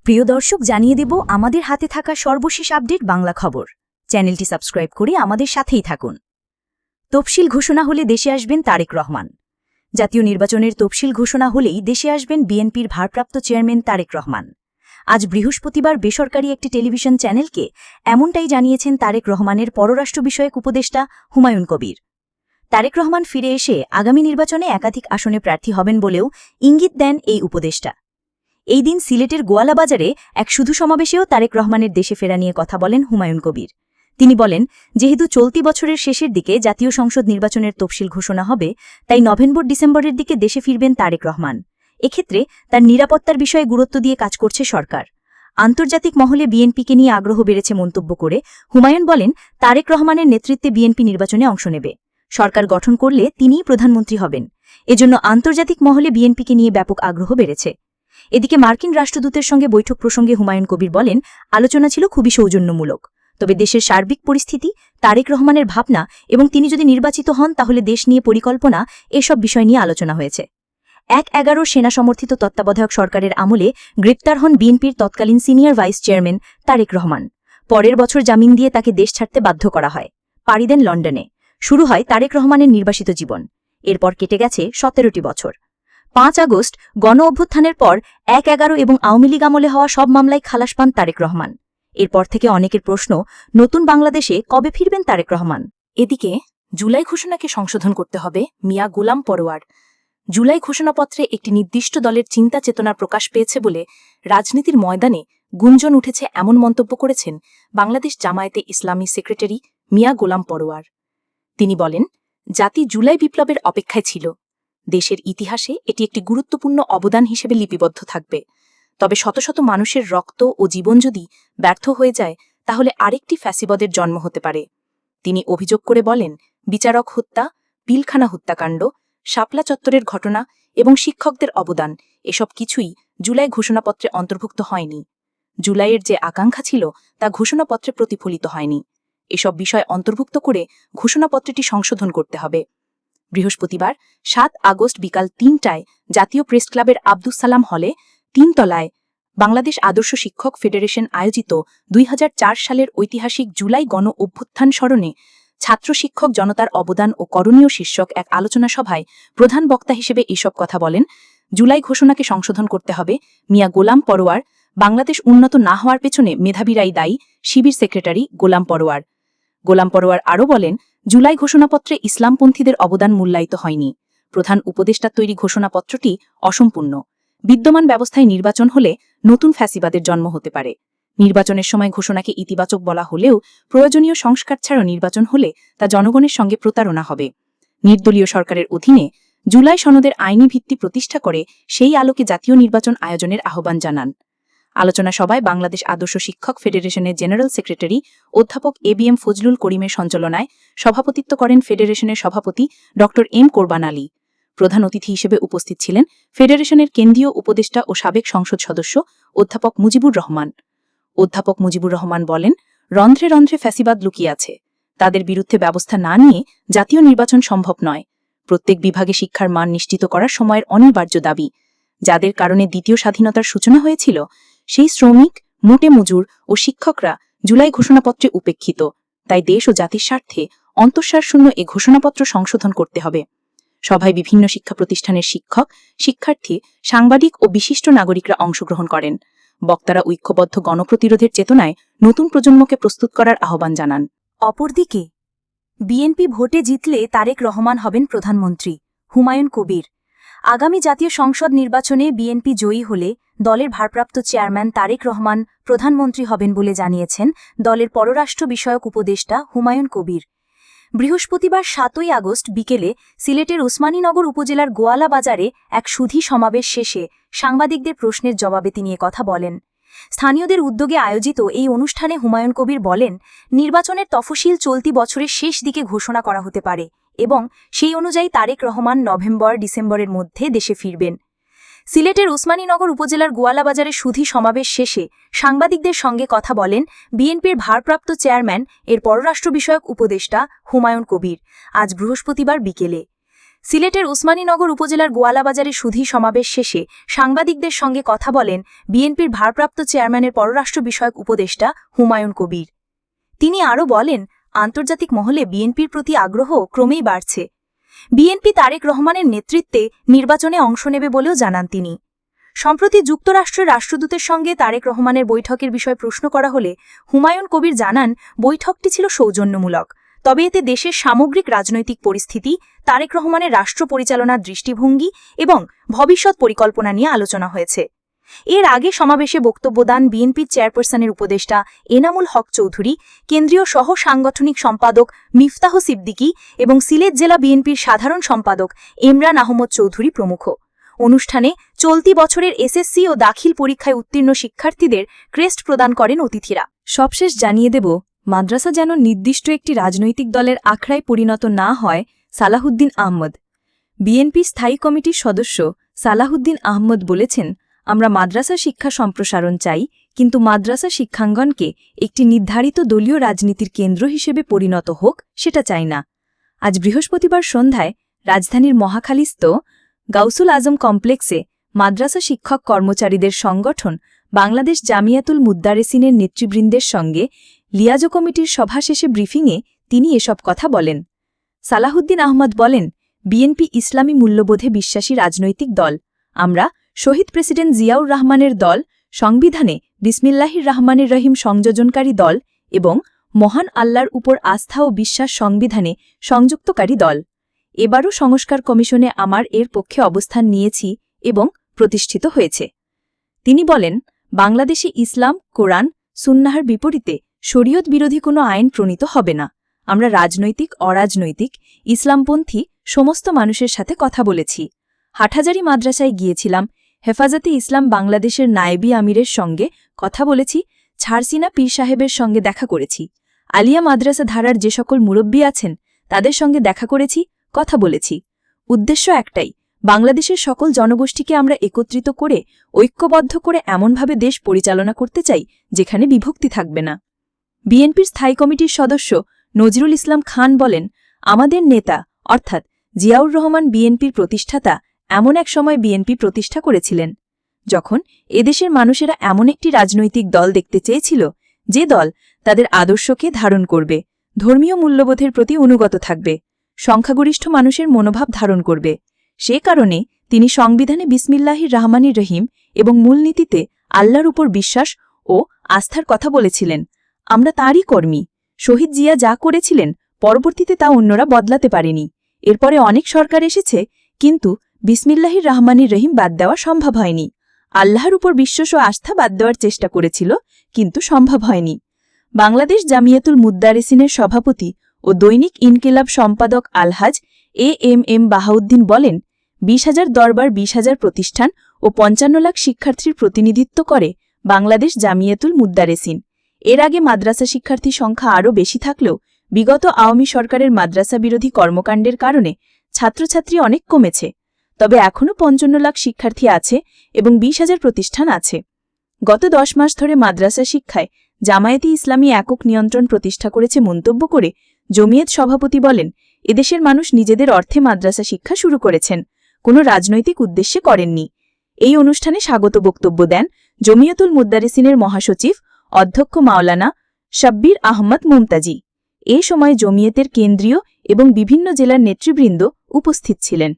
প্রিয় দর্শক, জানিয়ে দেব আমাদের হাতে থাকা সর্বশেষ আপডেট বাংলা খবর। চ্যানেলটি সাবস্ক্রাইব করে আমাদের সাথেই থাকুন। তফসিল ঘোষণা হলে দেশে আসবেন তারেক রহমান। জাতীয় নির্বাচনের তফসিল ঘোষণা হলেই দেশে আসবেন বিএনপির ভারপ্রাপ্ত চেয়ারম্যান তারেক রহমান। আজ বৃহস্পতিবার বেসরকারি একটি টেলিভিশন চ্যানেলকে এমনটাই জানিয়েছেন তারেক রহমানের পররাষ্ট্র বিষয়ক উপদেষ্টা হুমায়ুন কবির। তারেক রহমান ফিরে এসে আগামী নির্বাচনে একাধিক আসনে প্রার্থী হবেন বলেও ইঙ্গিত দেন এই উপদেষ্টা। এই দিন সিলেটের গোয়ালাবাজারে এক শুধু সমাবেশেও তারেক রহমানের দেশে ফেরা নিয়ে কথা বলেন হুমায়ুন কবির। তিনি বলেন, যেহেতু চলতি বছরের শেষের দিকে জাতীয় সংসদ নির্বাচনের তফসিল ঘোষণা হবে, তাই নভেম্বর-ডিসেম্বরের দিকে দেশে ফিরবেন তারেক রহমান। এক্ষেত্রে তার নিরাপত্তার বিষয়ে গুরুত্ব দিয়ে কাজ করছে সরকার। আন্তর্জাতিক মহলে বিএনপিকে নিয়ে আগ্রহ বেড়েছে মন্তব্য করে হুমায়ুন বলেন, তারেক রহমানের নেতৃত্বে বিএনপি নির্বাচনে অংশ নেবে। সরকার গঠন করলে তিনিই প্রধানমন্ত্রী হবেন। এজন্য আন্তর্জাতিক মহলে বিএনপিকে নিয়ে ব্যাপক আগ্রহ বেড়েছে। এদিকে মার্কিন রাষ্ট্রদূতের সঙ্গে বৈঠক প্রসঙ্গে হুমায়ুন কবির বলেন, আলোচনা ছিল খুবই সৌজন্যমূলক। তবে দেশের সার্বিক পরিস্থিতি, তারেক রহমানের ভাবনা এবং তিনি যদি নির্বাচিত হন তাহলে দেশ নিয়ে পরিকল্পনা, এসব বিষয় নিয়ে আলোচনা হয়েছে। ১/১১ সেনা সমর্থিত তত্ত্বাবধায়ক সরকারের আমলে গ্রেপ্তার হন বিএনপির তৎকালীন senior vice chairman Tarique Rahman. পরের বছর জামিন দিয়ে তাকে দেশ ছাড়তে বাধ্য করা হয়। পাড়ি দেন লন্ডনে। শুরু হয় তারেক রহমানের নির্বাসিত জীবন। এরপর কেটে গেছে ১৭টি বছর। ৫ আগস্ট গণ অভ্যুত্থানের পর ১/১১ এবং আওয়ামী লীগ আমলে হওয়া সব মামলায় খালাস পান তারেক রহমান। এরপর থেকে অনেকের প্রশ্ন, নতুন বাংলাদেশে কবে ফিরবেন তারেক রহমান? এদিকে জুলাই ঘোষণাকে সংশোধন করতে হবে মিয়া গোলাম পরোয়ার। জুলাই ঘোষণাপত্রে একটি নির্দিষ্ট দলের চিন্তা চেতনার প্রকাশ পেয়েছে বলে রাজনীতির ময়দানে গুঞ্জন উঠেছে, এমন মন্তব্য করেছেন বাংলাদেশ জামায়াতে ইসলামী সেক্রেটারি মিয়া গোলাম পরোয়ার। তিনি বলেন, জাতি জুলাই বিপ্লবের অপেক্ষায় ছিল। দেশের ইতিহাসে এটি একটি গুরুত্বপূর্ণ অবদান হিসেবে লিপিবদ্ধ থাকবে। তবে শত শত মানুষের রক্ত ও জীবন যদি ব্যর্থ হয়ে যায়, তাহলে আরেকটি ফ্যাসিবাদের জন্ম হতে পারে। তিনি অভিযোগ করে বলেন, বিচারক হত্যা, পিলখানা হত্যাকাণ্ড, শাপলা চত্বরের ঘটনা এবং শিক্ষকদের অবদান, এসব কিছুই জুলাই ঘোষণাপত্রে অন্তর্ভুক্ত হয়নি। জুলাইয়ের যে আকাঙ্ক্ষা ছিল তা ঘোষণাপত্রে প্রতিফলিত হয়নি। এসব বিষয় অন্তর্ভুক্ত করে ঘোষণাপত্রটি সংশোধন করতে হবে। বৃহস্পতিবার ৭ আগস্ট বিকাল ৩টায় জাতীয় প্রেস ক্লাবের আব্দুস সালাম হলে ৩ তলায় বাংলাদেশ আদর্শ শিক্ষক ফেডারেশন আয়োজিত ২০০৪ সালের ঐতিহাসিক জুলাই গণ অভ্যুত্থান স্মরণে ছাত্র শিক্ষক জনতার অবদান ও করণীয় শীর্ষক এক আলোচনা সভায় প্রধান বক্তা হিসেবে এসব কথা বলেন। জুলাই ঘোষণাকে সংশোধন করতে হবে মিয়া গোলাম পরোয়ার। বাংলাদেশ উন্নত না হওয়ার পেছনে মেধাবীরাই দায়ী, শিবির সেক্রেটারি গোলাম পরোয়ার। গোলাম পরোয়ার আরও বলেন, জুলাই ঘোষণাপত্রে ইসলামপন্থীদের অবদান মূল্যায়িত হয়নি। প্রধান উপদেষ্টার তৈরি ঘোষণাপত্রটি অসম্পূর্ণ। বিদ্যমান ব্যবস্থায় নির্বাচন হলে নতুন ফ্যাসিবাদের জন্ম হতে পারে। নির্বাচনের সময় ঘোষণাকে ইতিবাচক বলা হলেও প্রয়োজনীয় সংস্কার ছাড়াও নির্বাচন হলে তা জনগণের সঙ্গে প্রতারণা হবে। নির্দলীয় সরকারের অধীনে জুলাই সনদের আইনি ভিত্তি প্রতিষ্ঠা করে সেই আলোকে জাতীয় নির্বাচন আয়োজনের আহ্বান জানান। আলোচনা সভায় বাংলাদেশ আদর্শ শিক্ষক ফেডারেশনের জেনারেল সেক্রেটারি অধ্যাপক এবিএম ফজলুল করিমের সঞ্চালনায় সভাপতিত্ব করেন ফেডারেশনের সভাপতি ড এম কোরবান আলী। প্রধান অতিথি হিসেবে উপস্থিত ছিলেন ফেডারেশনের কেন্দ্রীয় উপদেষ্টা ও সাবেক সংসদ সদস্য অধ্যাপক মুজিবুর রহমান। অধ্যাপক মুজিবুর রহমান বলেন, রন্ধ্রে রন্ধ্রে ফ্যাসিবাদ লুকিয়ে আছে। তাদের বিরুদ্ধে ব্যবস্থা না নিয়ে জাতীয় নির্বাচন সম্ভব নয়। প্রত্যেক বিভাগে শিক্ষার মান নিশ্চিত করার সময়ের অনিবার্য দাবি। যাদের কারণে দ্বিতীয় স্বাধীনতার সূচনা হয়েছিল, সেই শ্রমিক, মোটে মজুর ও শিক্ষকরা জুলাই ঘোষণাপত্রে উপেক্ষিত। তাই দেশ ও জাতির স্বার্থে অন্তঃসারশূন্য এ ঘোষণাপত্র সংশোধন করতে হবে। সভায় বিভিন্ন শিক্ষা প্রতিষ্ঠানের শিক্ষক, শিক্ষার্থী, সাংবাদিক ও বিশিষ্ট নাগরিকরা অংশগ্রহণ করেন। বক্তারা ঐক্যবদ্ধ গণপ্রতিরোধের চেতনায় নতুন প্রজন্মকে প্রস্তুত করার আহ্বান জানান। অপরদিকে বিএনপি ভোটে জিতলে তারেক রহমান হবেন প্রধানমন্ত্রী। হুমায়ুন কবির। আগামী জাতীয় সংসদ নির্বাচনে বিএনপি জয়ী হলে দলের ভারপ্রাপ্ত চেয়ারম্যান তারেক রহমান প্রধানমন্ত্রী হবেন বলে জানিয়েছেন দলের পররাষ্ট্র বিষয়ক উপদেষ্টা হুমায়ুন কবির। বৃহস্পতিবার ৭ আগস্ট বিকেলে সিলেটের ওসমানীনগর উপজেলার গোয়ালাবাজারে এক সুধী সমাবেশ শেষে সাংবাদিকদের প্রশ্নের জবাবে তিনি কথা বলেন। স্থানীয়দের উদ্যোগে আয়োজিত এই অনুষ্ঠানে হুমায়ুন কবির বলেন, নির্বাচনের তফসিল চলতি বছরের শেষ দিকে ঘোষণা করা হতে পারে এবং সেই অনুযায়ী তারেক রহমান নভেম্বর-ডিসেম্বরের মধ্যে দেশে ফিরবেন। সিলেটের ওসমানীনগর উপজেলার গোয়ালাবাজারে সুধী সমাবেশ শেষে সাংবাদিকদের সঙ্গে কথা বলেন বিএনপির ভারপ্রাপ্ত চেয়ারম্যান এর পররাষ্ট্র বিষয়ক উপদেষ্টা হুমায়ুন কবির আজ বৃহস্পতিবার বিকেলে। সিলেটের উসমানীনগর উপজেলার গোয়ালাবাজারে সুধী সমাবেশ শেষে সাংবাদিকদের সঙ্গে কথা বলেন বিএনপির ভারপ্রাপ্ত চেয়ারম্যানের পররাষ্ট্র বিষয়ক উপদেষ্টা হুমায়ুন কবির। তিনি আরও বলেন, আন্তর্জাতিক মহলে বিএনপির প্রতি আগ্রহ ক্রমেই বাড়ছে। বিএনপি তারেক রহমানের নেতৃত্বে নির্বাচনে অংশ নেবে বলেও জানান তিনি। সম্প্রতি যুক্তরাষ্ট্রের রাষ্ট্রদূতের সঙ্গে তারেক রহমানের বৈঠকের বিষয়ে প্রশ্ন করা হলে হুমায়ুন কবির জানান, বৈঠকটি ছিল সৌজন্যমূলক, তবে এতে দেশের সামগ্রিক রাজনৈতিক পরিস্থিতি, তারেক রহমানের রাষ্ট্র পরিচালনার দৃষ্টিভঙ্গি এবং ভবিষ্যৎ পরিকল্পনা নিয়ে আলোচনা হয়েছে। এর আগে সমাবেশে বক্তব্য দেন বিএনপির চেয়ারপারসনের উপদেষ্টা এনামুল হক চৌধুরী, কেন্দ্রীয় সহ সাংগঠনিক সম্পাদক মিফতাহ সিদ্দিকী এবং সিলেট জেলা বিএনপির সাধারণ সম্পাদক ইমরান আহমদ চৌধুরী প্রমুখ। অনুষ্ঠানে চলতি বছরের এসএসসি ও দাখিল পরীক্ষায় উত্তীর্ণ শিক্ষার্থীদের ক্রেস্ট প্রদান করেন অতিথিরা। সবশেষ জানিয়ে দেব, মাদ্রাসা যেন নির্দিষ্ট একটি রাজনৈতিক দলের আখড়ায় পরিণত না হয়। সালাহুদ্দিন আহমদ। বিএনপি স্থায়ী কমিটির সদস্য সালাহুদ্দিন আহমদ বলেছেন, আমরা মাদ্রাসা শিক্ষা সম্প্রসারণ চাই, কিন্তু মাদ্রাসা শিক্ষাঙ্গনকে একটি নির্ধারিত দলীয় রাজনীতির কেন্দ্র হিসেবে পরিণত হোক সেটা চাই না। আজ বৃহস্পতিবার সন্ধ্যায় রাজধানীর মহাখালীস্থ গাউসুল আজম কমপ্লেক্সে মাদ্রাসা শিক্ষক কর্মচারীদের সংগঠন বাংলাদেশ জামিয়াতুল মুদ্দারেসিনের নেতৃবৃন্দের সঙ্গে লিয়াজো কমিটির সভা শেষে ব্রিফিংয়ে তিনি এসব কথা বলেন। সালাহুদ্দিন আহমদ বলেন, বিএনপি ইসলামী মূল্যবোধে বিশ্বাসী রাজনৈতিক দল। আমরা শহীদ প্রেসিডেন্ট জিয়াউর রহমানের দল, সংবিধানে বিসমিল্লাহির রহমানির রহিম সংযোজনকারী দল এবং মহান আল্লাহর উপর আস্থা ও বিশ্বাস সংবিধানে সংযুক্তকারী দল। এবারও সংস্কার কমিশনে আমার এর পক্ষে অবস্থান নিয়েছি এবং প্রতিষ্ঠিত হয়েছে। তিনি বলেন, বাংলাদেশে ইসলাম, কোরআন, সুন্নাহর বিপরীতে শরীয়ত বিরোধী কোনো আইন প্রণীত হবে না। আমরা রাজনৈতিক, অরাজনৈতিক, ইসলামপন্থী সমস্ত মানুষের সাথে কথা বলেছি। হাটহাজারী মাদ্রাসায় গিয়েছিলাম, হেফাজতে ইসলাম বাংলাদেশের নায়েবি আমিরের সঙ্গে কথা বলেছি, ছারসিনা পীর সাহেবের সঙ্গে দেখা করেছি। আলিয়া মাদ্রাসা ধারার যে সকল মুরব্বী আছেন তাদের সঙ্গে দেখা করেছি, কথা বলেছি। উদ্দেশ্য একটাই, বাংলাদেশের সকল জনগোষ্ঠীকে আমরা একত্রিত করে ঐক্যবদ্ধ করে এমনভাবে দেশ পরিচালনা করতে চাই যেখানে বিভক্তি থাকবে না। বিএনপির স্থায়ী কমিটির সদস্য নজরুল ইসলাম খান বলেন, আমাদের নেতা অর্থাৎ জিয়াউর রহমান বিএনপির প্রতিষ্ঠাতা এমন এক সময় বিএনপি প্রতিষ্ঠা করেছিলেন যখন এদেশের মানুষেরা এমন একটি রাজনৈতিক দল দেখতে চেয়েছিল যে দল তাদের আদর্শকে ধারণ করবে, ধর্মীয় মূল্যবোধের প্রতি অনুগত থাকবে, সংখ্যাগরিষ্ঠ মানুষের মনোভাব ধারণ করবে। সে কারণে তিনি সংবিধানে বিসমিল্লাহির রহমানির রহিম এবং মূলনীতিতে আল্লাহর উপর বিশ্বাস ও আস্থার কথা বলেছিলেন। আমরা তারই কর্মী। শহীদ জিয়া যা করেছিলেন পরবর্তীতে তা অন্যরা বদলাতে পারেনি। এরপরে অনেক সরকার এসেছে, কিন্তু বিসমিল্লাহির রহমানির রহিম বাদ দেওয়া সম্ভব হয়নি। আল্লাহর উপর বিশ্বাস ও আস্থা বাদ দেওয়ার চেষ্টা করেছিল, কিন্তু সম্ভব হয়নি। বাংলাদেশ জামিয়াতুল মুদ্দারেসিনের সভাপতি ও দৈনিক ইনকিলাব সম্পাদক আলহাজ এএম বাহাউদ্দিন বলেন, ২০,০০০ দরবার, ২০,০০০ প্রতিষ্ঠান ও ৫৫ লাখ শিক্ষার্থীর প্রতিনিধিত্ব করে বাংলাদেশ জামিয়াতুল মুদ্দারেসিন। এর আগে মাদ্রাসা শিক্ষার্থী সংখ্যা আরও বেশি থাকলেও বিগত আওয়ামী সরকারের মাদ্রাসা বিরোধী কর্মকাণ্ডের কারণে ছাত্রছাত্রী অনেক কমেছে। তবে এখনও ৫৫ লাখ শিক্ষার্থী আছে এবং ২০,০০০ প্রতিষ্ঠান আছে। গত ১০ মাস ধরে মাদ্রাসা শিক্ষায় জামায়াতে ইসলামী একক নিয়ন্ত্রণ প্রতিষ্ঠা করেছে মন্তব্য করে জমিয়ত সভাপতি বলেন, এদেশের মানুষ নিজেদের অর্থে মাদ্রাসা শিক্ষা শুরু করেছেন, কোনো রাজনৈতিক উদ্দেশ্যে করেননি। এই অনুষ্ঠানে স্বাগত বক্তব্য দেন জমিয়তুল মুদ্দারেসিনের মহাসচিব অধ্যক্ষ মাওলানা শাব্বির আহমদ মুমতাজি। এ সময় জমিয়তের কেন্দ্রীয় এবং বিভিন্ন জেলার নেতৃবৃন্দ উপস্থিত ছিলেন।